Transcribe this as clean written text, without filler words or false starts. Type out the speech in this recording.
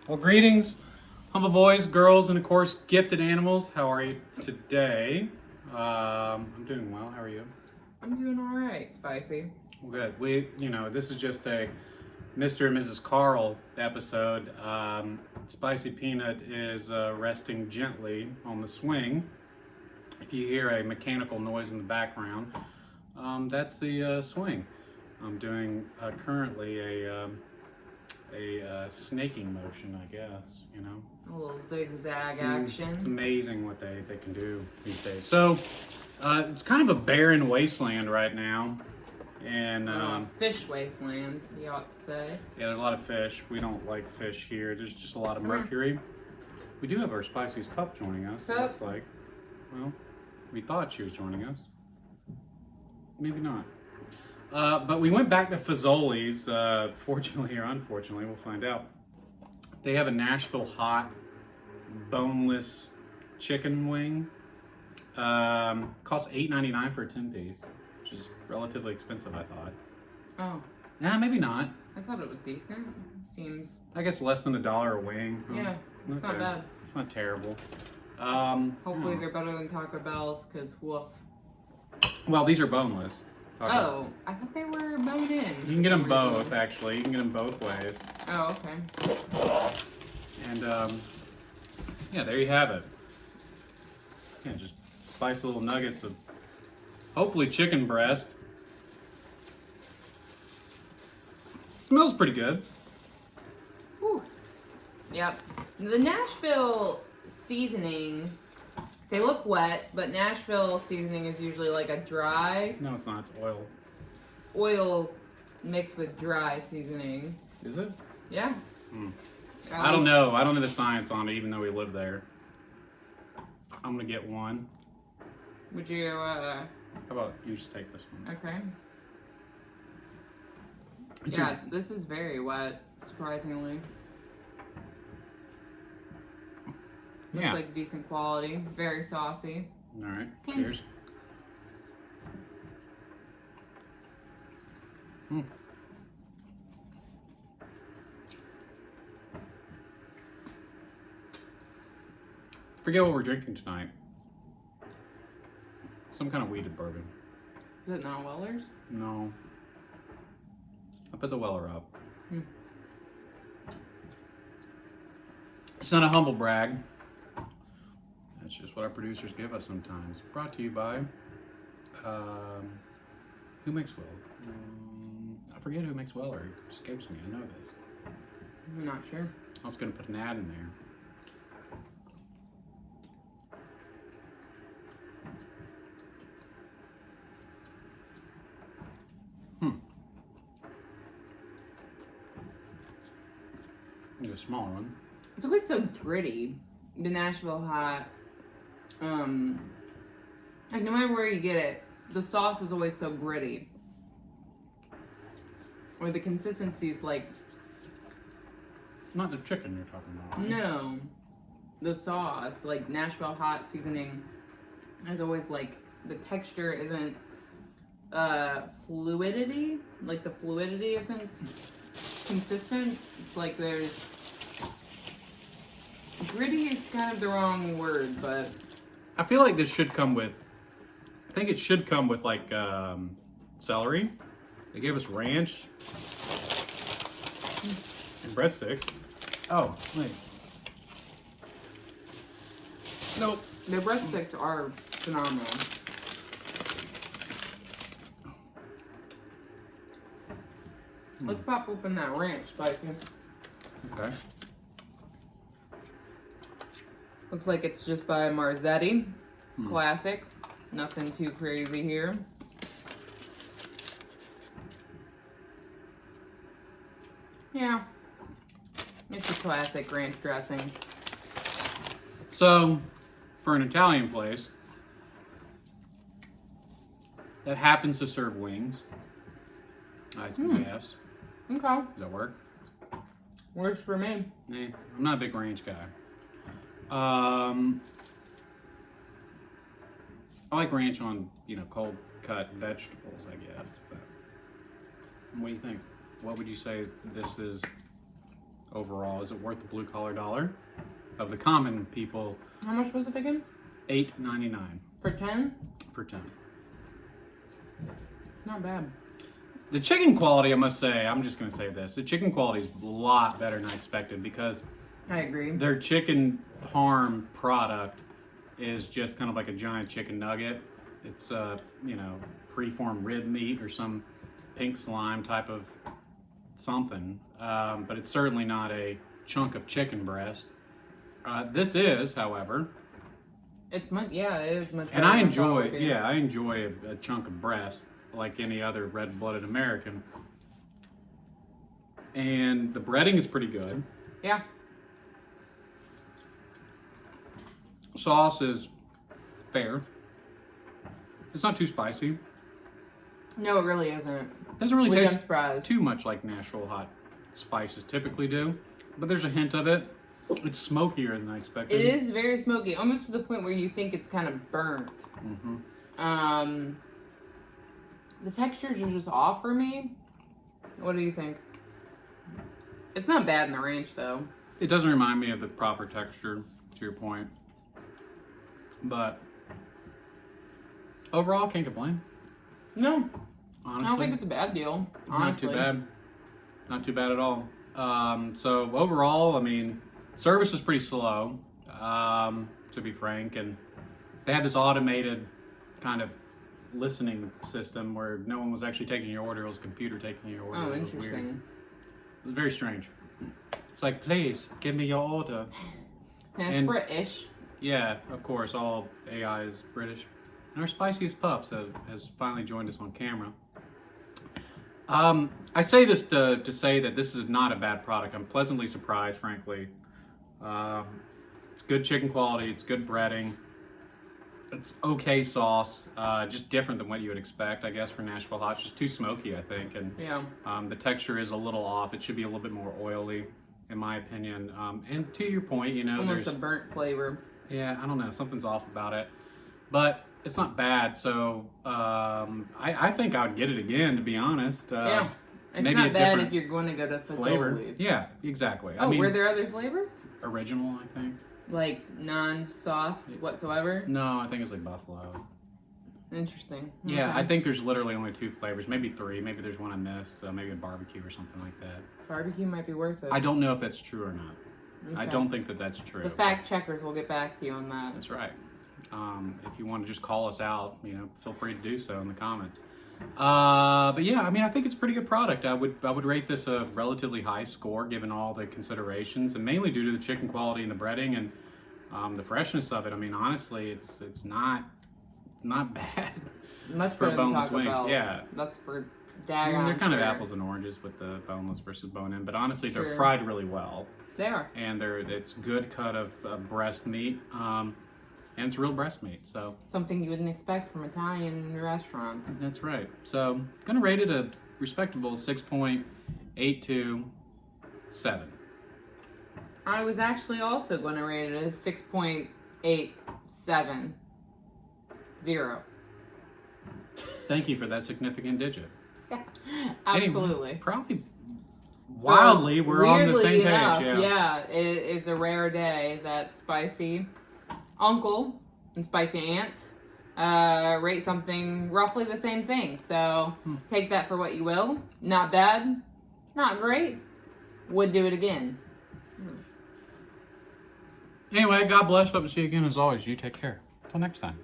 Well, greetings, humble boys, girls, and of course, gifted animals. How are you today? I'm doing well. How are you? I'm doing all right, Spicy. Well, good. This is just a Mr. and Mrs. Karl episode. Spicy Peanut is resting gently on the swing. If you hear a mechanical noise in the background, that's the swing. I'm doing currently a snaking motion, I guess, A little zigzag action. It's amazing what they can do these days. So, it's kind of a barren wasteland right now. And fish wasteland, you ought to say. Yeah, there's a lot of fish. We don't like fish here. There's just a lot of mercury. We do have our Spicy's pup joining us, it looks like. Well, we thought she was joining us. Maybe not. But we went back to Fazoli's, fortunately or unfortunately, we'll find out. They have a Nashville hot, boneless chicken wing. Costs $8.99 for a 10-piece, which is relatively expensive, I thought. Oh. Nah, maybe not. I thought it was decent. Seems... I guess less than $1 a wing. Yeah, it's not bad. It's not terrible. Hopefully they're better than Taco Bell's, because woof. Well, these are boneless. I thought they were bone in. You can get them both, actually. You can get them both ways. Oh, okay. And, yeah, there you have it. Yeah, just spicy little nuggets of, hopefully, chicken breast. It smells pretty good. Whew. Yep. The Nashville seasoning, they look wet, but Nashville seasoning is usually like a dry... No, it's not. It's oil. Oil mixed with dry seasoning. Is it? Yeah. I don't know. I don't know the science on it, even though we live there. I'm going to get one. Would you, How about you just take this one? Okay. Yeah, this is very wet, surprisingly. Looks like decent quality. Very saucy. All right. Cheers. Forget what we're drinking tonight. Some kind of weeded bourbon. Is it not Weller's? No. I put the Weller up. It's not a humble brag. That's just what our producers give us sometimes. Brought to you by, who makes Weller? I forget who makes Weller. It escapes me. I know this. I'm not sure. I was going to put an ad in there. A smaller one. It's always so gritty. The Nashville hot. Like no matter where you get it, the sauce is always so gritty. Or the consistency is like... Not the chicken you're talking about. Right? No. The sauce, like Nashville hot seasoning, is always like, the texture isn't fluidity. Like the fluidity isn't consistent. It's like there's... Gritty is kind of the wrong word, but... I feel like this should come with... I think it should come with, like, celery. They gave us ranch. And breadsticks. Oh, wait. Nope. Their breadsticks are phenomenal. Let's pop open that ranch, Spicy. Okay. Looks like it's just by Marzetti. Classic. Nothing too crazy here. Yeah. It's a classic ranch dressing. So, for an Italian place that happens to serve wings, I guess. Okay. Does that work? Works for me. Nah, I'm not a big ranch guy. I like ranch on, cold cut vegetables, I guess. But what do you think? What would you say this is overall. Is it worth the blue collar dollar? Of the common people, How much was it again? $8.99 For 10? for 10. Not bad. The chicken quality, I must say, I'm just going to say this. The chicken quality is a lot better than I expected because I agree. their chicken parm product is just kind of like a giant chicken nugget. It's, preformed rib meat or some pink slime type of something. But it's certainly not a chunk of chicken breast. This is, however, It's much, it is much better. and I than enjoy, thought it would be. I enjoy a chunk of breast like any other red-blooded American. And the breading is pretty good. Yeah. Sauce is fair. It's not too spicy. No, it really isn't. Doesn't really Which I'm taste surprised. too much like Nashville hot spices typically do, but there's a hint of it. It's smokier than I expected. It is very smoky, almost to the point where you think it's kind of burnt. Mm-hmm. The textures are just off for me. What do you think? It's not bad in the ranch, though. It doesn't remind me of the proper texture, to your point. But overall, can't complain. No, Honestly, I don't think it's a bad deal. Honestly. not too bad. Not too bad at all. So overall, I mean, service was pretty slow, to be frank, and they had this automated kind of listening system where no one was actually taking your order; it was a computer taking your order. Oh, It was weird. interesting. It was very strange. It's like, please give me your order. That's And- British. Yeah, of course, all AI is British. And our spiciest pups has finally joined us on camera. I say this to say that this is not a bad product. I'm pleasantly surprised, frankly. It's good chicken quality. It's good breading. It's okay sauce. Just different than what you would expect, I guess, for Nashville hot. It's just too smoky, I think. And Yeah. the texture is a little off. It should be a little bit more oily, in my opinion. And to your point, Almost there's... a burnt flavor. Yeah, I don't know. Something's off about it. But it's not bad. So I think I would get it again, to be honest. Yeah. It's maybe not a bad different if you're going to go to flavor. Fazoli's. Yeah, exactly. Oh, I mean, were there other flavors? original, I think. Like non-sauced whatsoever? No, I think it's like buffalo. Interesting. Yeah, Okay. I think there's literally only 2 flavors, maybe 3. Maybe there's one I missed. Maybe a barbecue or something like that. Barbecue might be worth it. I don't know if that's true or not. I Okay. don't think that that's true. The fact checkers will get back to you on that. That's right. If you want to just call us out, feel free to do so in the comments. But yeah, I mean, I think it's a pretty good product. I would rate this a relatively high score given all the considerations, and mainly due to the chicken quality and the breading and the freshness of it. I mean, honestly, it's not bad. Much For better than boneless Taco wing, Bell's. yeah. That's for I mean, daggone they're kind of sure. apples and oranges with the boneless versus bone-in, but honestly, Sure. they're fried really well, They are. and it's good cut of breast meat, and it's real breast meat. So. Something you wouldn't expect from Italian restaurants. That's right. So, gonna rate it a respectable 6.827. I was actually also going to rate it a 6.870. Thank you for that significant digit. Absolutely. Anyway, probably So, wildly, we're on the weirdly same enough, page. Yeah. It's a rare day that spicy uncle and spicy aunt rate something roughly the same thing. So take that for what you will. Not bad, not great. Would do it again. Anyway, God bless. Hope to see you again. As always, you take care. Till next time.